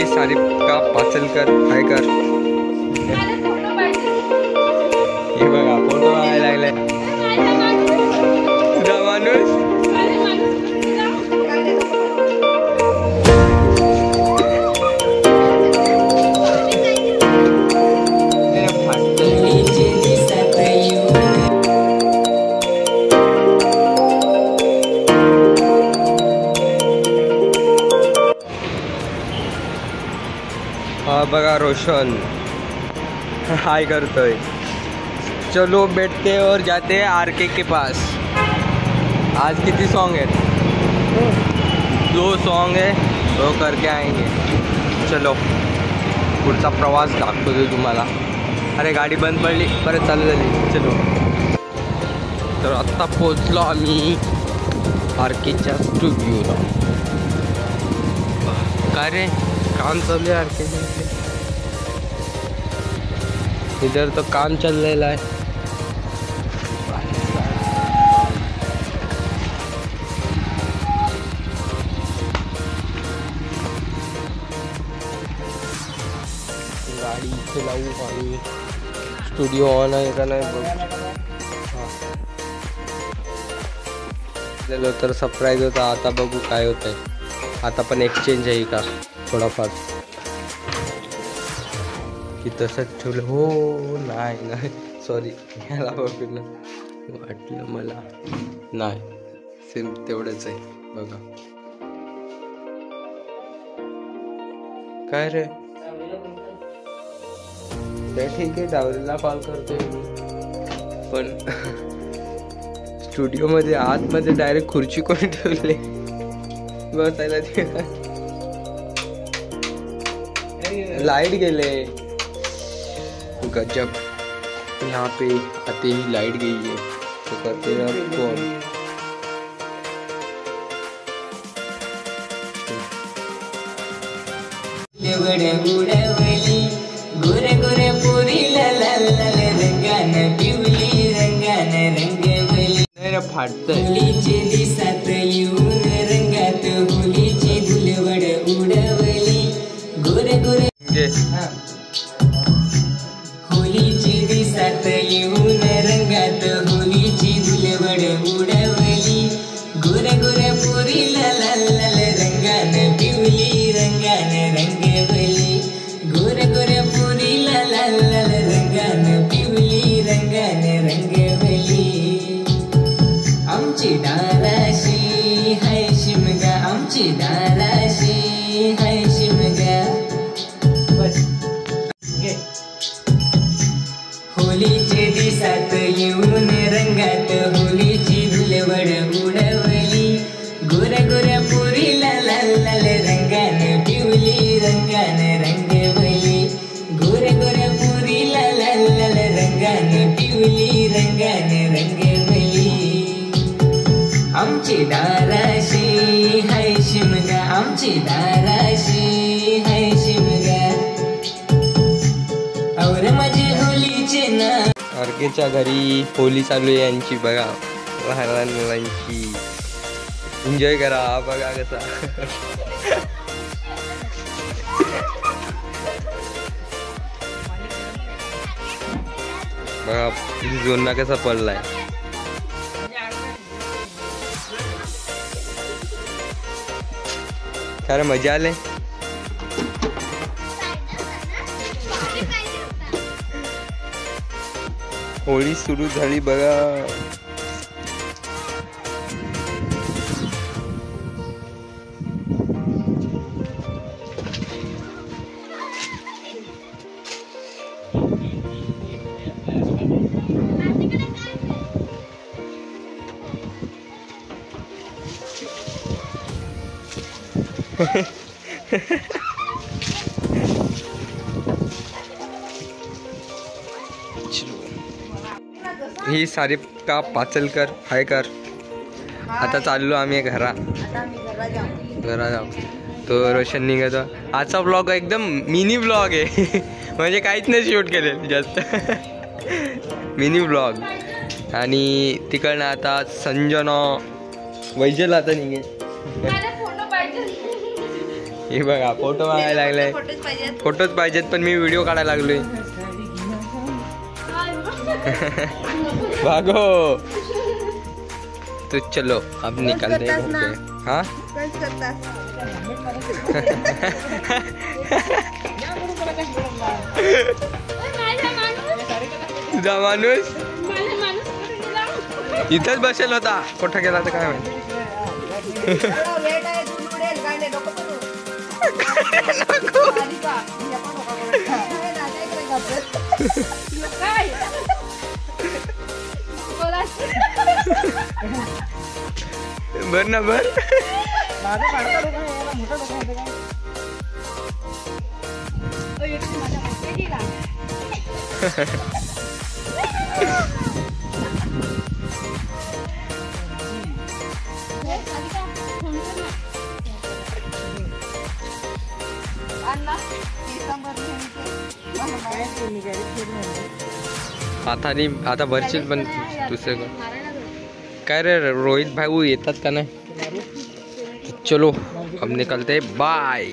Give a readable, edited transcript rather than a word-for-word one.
ही सारिका पाचलकर हाय कर. हे बघा फोटो बघायला लागलाय तुझा माणूस. हा बघा रोशन हाय करतोय. चलो बैठते और जाते हैं आरके के पास. आज किती सॉन्ग आहेत? 2 सॉन्ग है, वो करके आएंगे. चलो पुढचा प्रवास दाखवतो तुम्हाला. अरे गाडी बंद पडली, परत चालू झाली. चलो तर आत्ता पोचलो आम्ही आरकेच्या स्टुडिओला. काय रे काम चालू है आरके में. इधर तो काम चल रहा है. गाड़ी इथे लावू आणि स्टुडिओ ऑन आहे का नाही बघ. आपल्याला तर सरप्राईज होता. आता बघू काय होतंय. आता पण एक्सचेंज आहे का थोडाफार की तसंच ठेवलं. हो नाही सॉरी ह्याला बघून वाटलं मला. नाही सेम तेवढंच आहे बघा. काय रे ते ठीक आहे. डावरीला कॉल करतोय पण स्टुडिओमध्ये आतमध्ये डायरेक्ट खुर्ची कोणी ठेवली बसायला. लाइट गेले गजब. यहाँ पे आते ही लाइट गई है तो करते हैं कौन. गोरे गोरे पोरी रंगान पिवली रंगान रंगवली फाटतलीचे दिसात येऊन रंगात होलीची धुलवड उडवली. गोरे गोरे होलीची दिसात येऊन रंगात होलीची धुलवड उडवली. गोरे गोरे पोरी लाल रंगान पिवली रंगान रंगवली. गोरे गोरे पोरी लाल रंगान पिवली रंगान रंगवली. आमची दाराशी हाय शिमगा आमची दाराशी हाय शिमगा. होलीचे दिसात येऊन रंगात होलीची धुलवड उडवली. गोऱ्या गोऱ्या पोरी लाल रंगान पिवली रंगान रंगवली. गोऱ्या गोऱ्या पोरी लाल रंगान पिवली रंगान रंगवली. आमची दाराशी हाय शिमगा आमची दाराशी हाय शिमगा. और माझी होलीचे ना. आरकेच्या घरी होली चालू आहे यांची बघा. लहान मुलांची एन्जॉय करा. बघा कसा बघा जोन्ना कसा पडलाय. खरं मजा आले. होळी सुरू झाली बघा. ही सारिका पाचलकर हाय कर. आता चाललो आम्ही घरा जाऊ. तो रोशन निघतो. आजचा ब्लॉग एकदम मिनी ब्लॉग आहे. म्हणजे काहीच नाही शूट केलेलं जास्त. Mini blog. आणि तिकडनं आता संजना वैजल आता निघे. हे बघा फोटो मागायला लागलाय. फोटोच पाहिजेत पण मी व्हिडिओ काढायला लागलोय. भागो तो चलो अब निकलते हैं. हाँ तुझा माणूस इथंच बसेल होता. कुठं गेला तर काय माहिती. बर ना बर. आता भरशील पण दुसरं काय रे रोहित भाऊ येतात का नाही. चलो अब निकलते बाय.